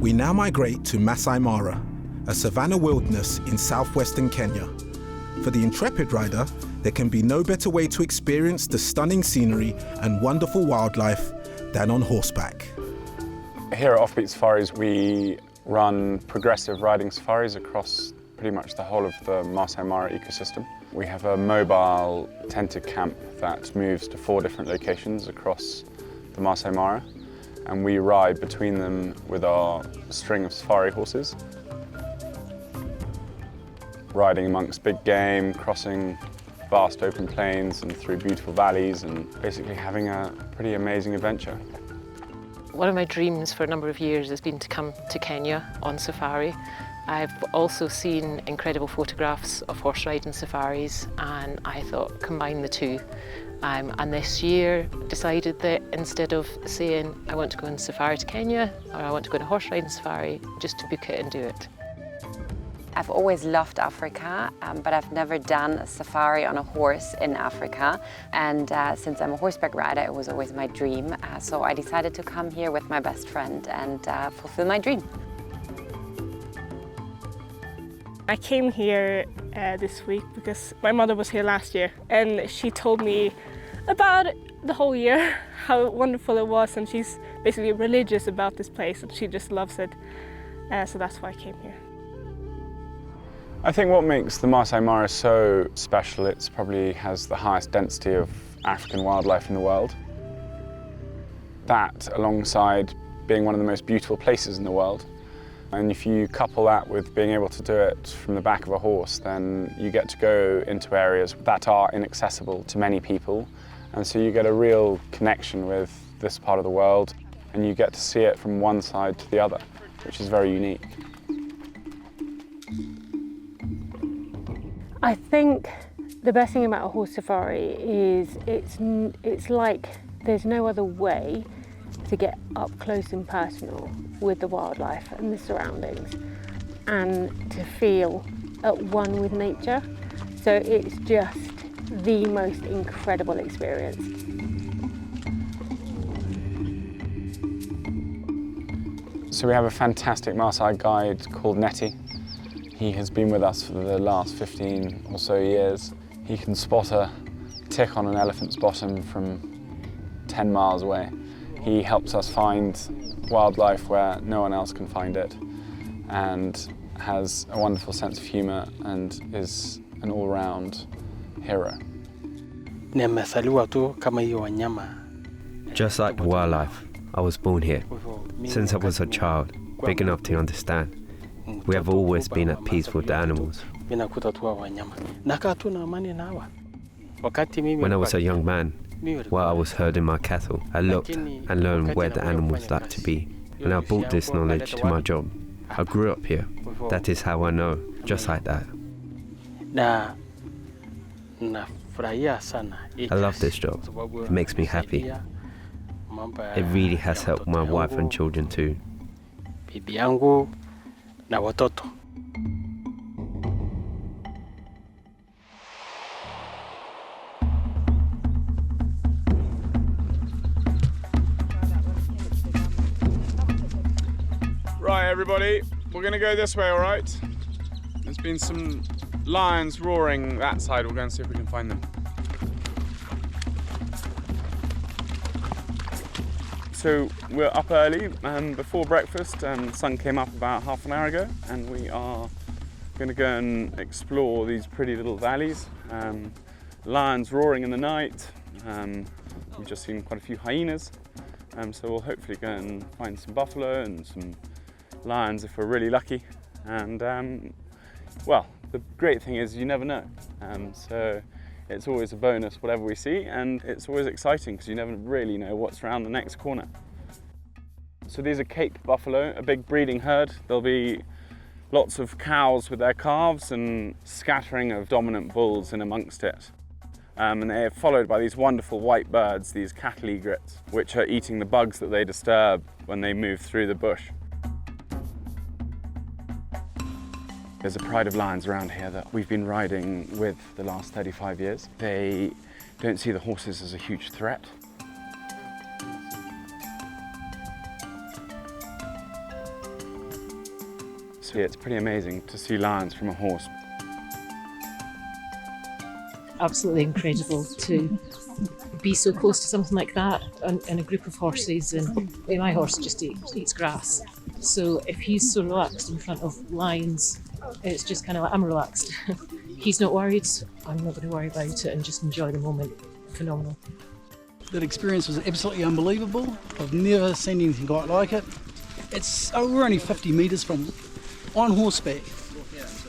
We now migrate to Masai Mara, a savanna wilderness in southwestern Kenya. For the intrepid rider, there can be no better way to experience the stunning scenery and wonderful wildlife than on horseback. Here at Offbeat Safaris, we run progressive riding safaris across pretty much the whole of the Masai Mara ecosystem. We have a mobile tented camp that moves to 4 different locations across the Masai Mara, and we ride between them with our string of safari horses. Riding amongst big game, crossing vast open plains and through beautiful valleys, and basically having a pretty amazing adventure. One of my dreams for a number of years has been to come to Kenya on safari. I've also seen incredible photographs of horse riding safaris, and I thought combine the two. And this year decided that instead of saying I want to go on safari to Kenya or I want to go on a horse riding safari, just to book it and do it. I've always loved Africa, but I've never done a safari on a horse in Africa. And since I'm a horseback rider, it was always my dream. So I decided to come here with my best friend and fulfill my dream. I came here this week because my mother was here last year, and she told me about the whole year, how wonderful it was, and she's basically religious about this place and she just loves it. So that's why I came here. I think what makes the Masai Mara so special, it probably has the highest density of African wildlife in the world. That, alongside being one of the most beautiful places in the world. And if you couple that with being able to do it from the back of a horse, then you get to go into areas that are inaccessible to many people. And so you get a real connection with this part of the world, and you get to see it from one side to the other, which is very unique. I think the best thing about a horse safari is it's like there's no other way to get up close and personal with the wildlife and the surroundings and to feel at one with nature. So it's just the most incredible experience. So we have a fantastic Maasai guide called Nettie. He has been with us for the last 15 or so years. He can spot a tick on an elephant's bottom from 10 miles away. He helps us find wildlife where no one else can find it, and has a wonderful sense of humour and is an all-round hero. Just like wildlife, I was born here. Since I was a child, big enough to understand, we have always been at peace with the animals. When I was a young man, while I was herding my cattle, I looked and learned where the animals like to be, and I brought this knowledge to my job. I grew up here. That is how I know, just like that. I love this job. It makes me happy. It really has helped my wife and children too. Right, everybody, we're going to go this way, all right? There's been some lions roaring that side. We'll go and see if we can find them. So we're up early and before breakfast, the sun came up about half an hour ago, and we are going to go and explore these pretty little valleys. Lions roaring in the night. We've just seen quite a few hyenas, so we'll hopefully go and find some buffalo and some lions if we're really lucky. And well, the great thing is you never know. So it's always a bonus whatever we see, and it's always exciting because you never really know what's around the next corner. So these are Cape buffalo, a big breeding herd. There'll be lots of cows with their calves and scattering of dominant bulls in amongst it. And they're followed by these wonderful white birds, these cattle egrets, which are eating the bugs that they disturb when they move through the bush. There's a pride of lions around here that we've been riding with the last 35 years. They don't see the horses as a huge threat. So yeah, it's pretty amazing to see lions from a horse. Absolutely incredible to be so close to something like that and a group of horses. And my horse just eats grass. So if he's so relaxed in front of lions, it's just kind of like, I'm relaxed. He's not worried, I'm not going to worry about it and just enjoy the moment. Phenomenal. That experience was absolutely unbelievable. I've never seen anything quite like it. We're only 50 metres from him, on horseback.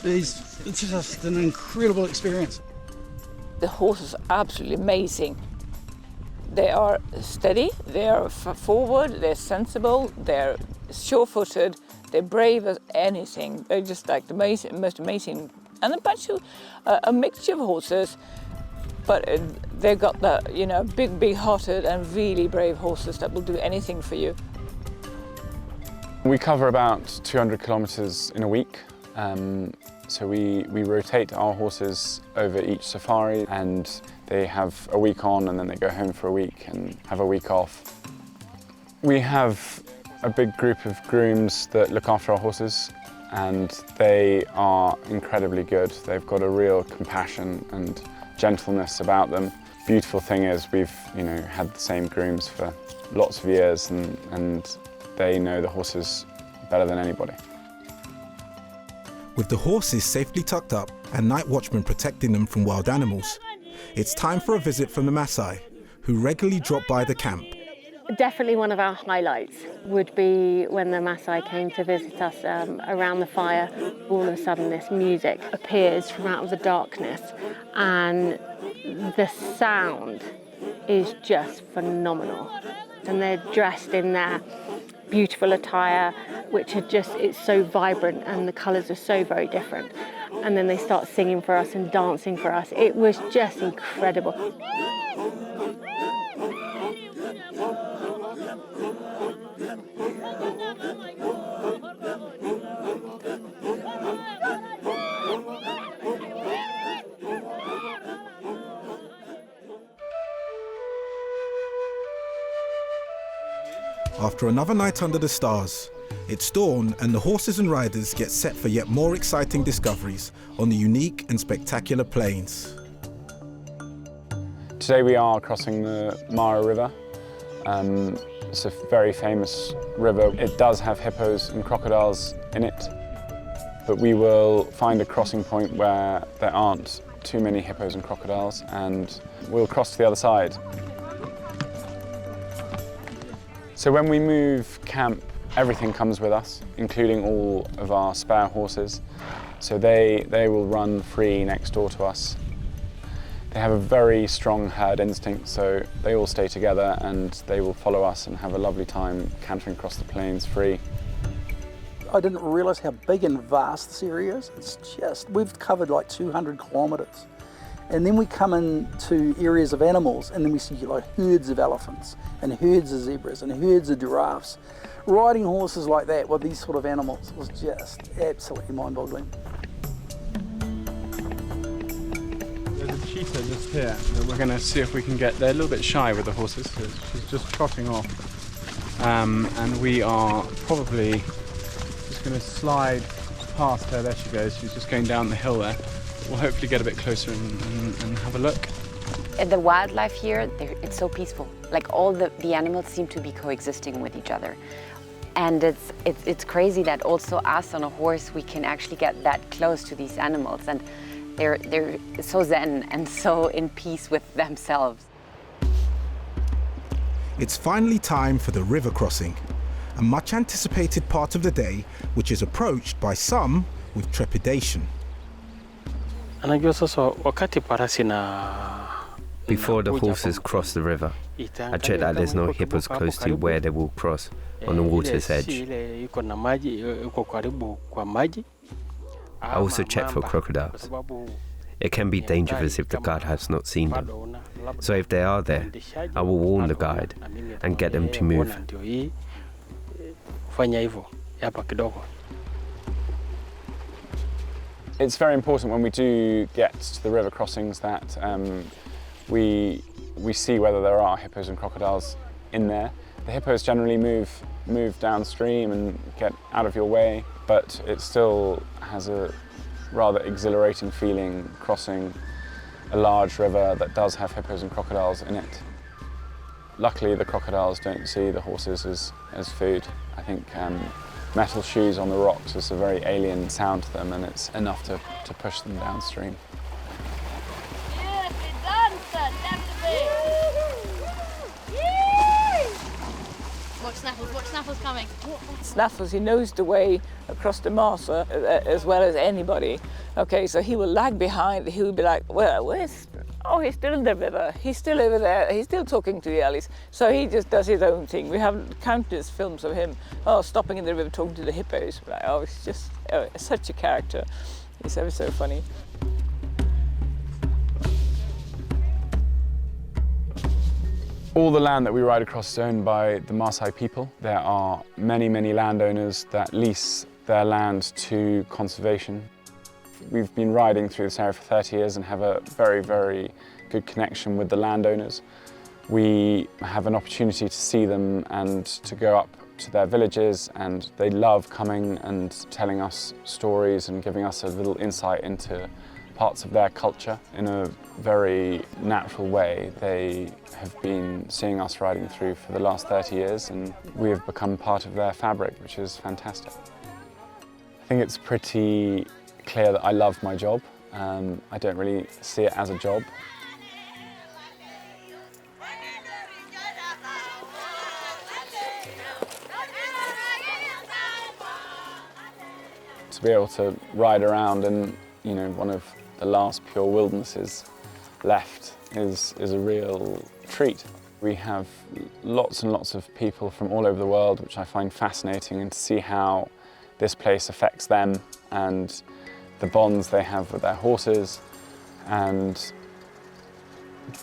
It's just an incredible experience. The horses are absolutely amazing. They are steady, they are forward, they're sensible, they're sure-footed, they're brave as anything. They're just like the most amazing, and a mixture of horses, but they've got the big-hearted and really brave horses that will do anything for you. We cover about 200 kilometres in a week. So we rotate our horses over each safari, and they have a week on and then they go home for a week and have a week off. We have a big group of grooms that look after our horses, and they are incredibly good. They've got a real compassion and gentleness about them. Beautiful thing is we've had the same grooms for lots of years, and they know the horses better than anybody. With the horses safely tucked up and night watchmen protecting them from wild animals, it's time for a visit from the Maasai, who regularly drop by the camp. Definitely one of our highlights would be when the Maasai came to visit us around the fire. All of a sudden this music appears from out of the darkness, and the sound is just phenomenal. And they're dressed in their beautiful attire, which it's so vibrant and the colours are so very different. And then they start singing for us and dancing for us. It was just incredible. After another night under the stars, it's dawn and the horses and riders get set for yet more exciting discoveries on the unique and spectacular plains. Today we are crossing the Mara River. It's a very famous river. It does have hippos and crocodiles in it, but we will find a crossing point where there aren't too many hippos and crocodiles, and we'll cross to the other side. So when we move camp, everything comes with us, including all of our spare horses. So they will run free next door to us. They have a very strong herd instinct, so they all stay together and they will follow us and have a lovely time cantering across the plains free. I didn't realise how big and vast this area is. We've covered like 200 kilometres. And then we come into areas of animals, and then we see like herds of elephants and herds of zebras and herds of giraffes. Riding horses like that with these sort of animals was just absolutely mind-boggling. There's a cheetah just here that we're going to see if we can get. They're a little bit shy with the horses, so she's just trotting off. And we are probably just going to slide past her. There she goes. She's just going down the hill there. We'll hopefully get a bit closer and have a look. The wildlife here, it's so peaceful. Like all the animals seem to be coexisting with each other. And it's crazy that also us on a horse, we can actually get that close to these animals. And they're so zen and so in peace with themselves. It's finally time for the river crossing, a much anticipated part of the day, which is approached by some with trepidation. Before the horses cross the river, I check that there's no hippos close to where they will cross, on the water's edge. I also check for crocodiles. It can be dangerous if the guide has not seen them. So if they are there, I will warn the guide and get them to move. It's very important when we do get to the river crossings that we see whether there are hippos and crocodiles in there. The hippos generally move downstream and get out of your way, but it still has a rather exhilarating feeling crossing a large river that does have hippos and crocodiles in it. Luckily, the crocodiles don't see the horses as food. I think metal shoes on the rocks is a very alien sound to them, and it's enough to push them downstream. Watch Snaffles coming. Snaffles, he knows the way across the Masa as well as anybody. Okay, so he will lag behind. He will be like, well, where's... Oh, he's still in the river. He's still over there. He's still talking to the Ellies. So he just does his own thing. We have countless films of him, stopping in the river talking to the hippos. Like, it's just such a character. He's ever so funny. All the land that we ride across is owned by the Maasai people. There are many, many landowners that lease their land to conservation. We've been riding through this area for 30 years and have a very, very good connection with the landowners. We have an opportunity to see them and to go up to their villages, and they love coming and telling us stories and giving us a little insight into parts of their culture in a very natural way. They have been seeing us riding through for the last 30 years, and we have become part of their fabric, which is fantastic. I think it's pretty clear that I love my job. I don't really see it as a job. To be able to ride around in, one of the last pure wildernesses left is a real treat. We have lots and lots of people from all over the world, which I find fascinating, and to see how this place affects them and the bonds they have with their horses and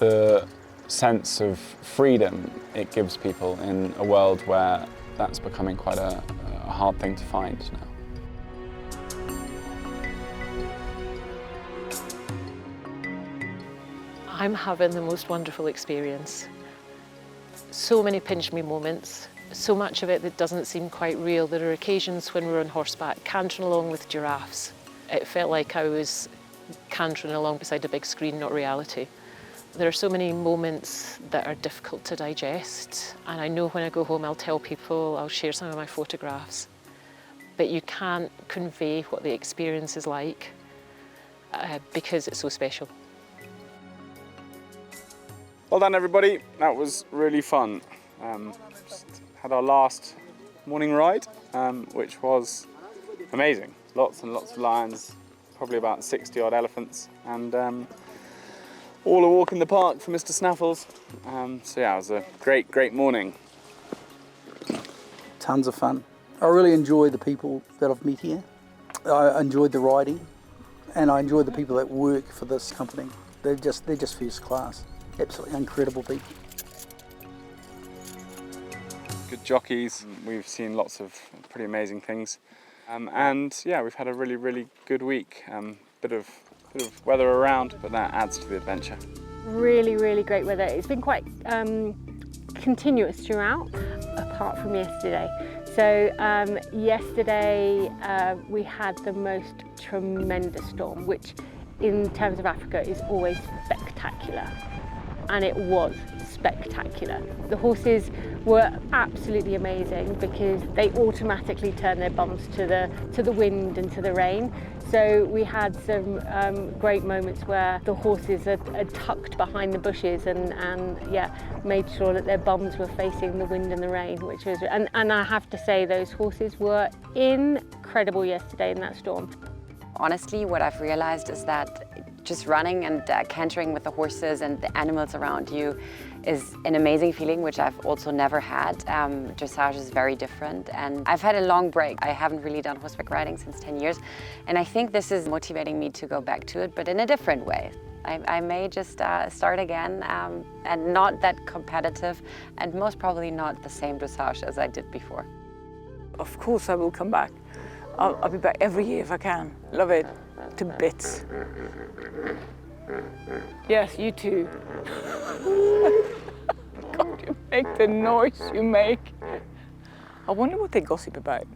the sense of freedom it gives people in a world where that's becoming quite a hard thing to find now. I'm having the most wonderful experience. So many pinch me moments, so much of it that doesn't seem quite real. There are occasions when we're on horseback cantering along with giraffes. It felt like I was cantering along beside a big screen, not reality. There are so many moments that are difficult to digest, and I know when I go home I'll tell people, I'll share some of my photographs, but you can't convey what the experience is like because it's so special. Well done, everybody. That was really fun. Just had our last morning ride, which was amazing. Lots and lots of lions, probably about 60 odd elephants, and all a walk in the park for Mr. Snaffles. So yeah, it was a great, great morning. Tons of fun. I really enjoy the people that I've met here. I enjoyed the riding, and I enjoy the people that work for this company. They're just first class. Absolutely incredible people. Good jockeys. We've seen lots of pretty amazing things. And yeah, we've had a really, really good week. Bit of weather around, but that adds to the adventure. Really, really great weather. It's been quite continuous throughout, apart from yesterday. So yesterday we had the most tremendous storm, which in terms of Africa is always spectacular. And it was spectacular. The horses were absolutely amazing because they automatically turn their bums to the wind and to the rain. So we had some great moments where the horses are tucked behind the bushes and yeah, made sure that their bums were facing the wind and the rain, which was, and I have to say those horses were incredible yesterday in that storm. Honestly, what I've realized is that just running and cantering with the horses and the animals around you is an amazing feeling, which I've also never had. Dressage is very different, and I've had a long break. I haven't really done horseback riding since 10 years, and I think this is motivating me to go back to it, but in a different way. I may just start again, and not that competitive, and most probably not the same dressage as I did before. Of course I will come back. I'll be back every year if I can. Love it to bits. Yes, you too. God, make the noise you make. I wonder what they gossip about.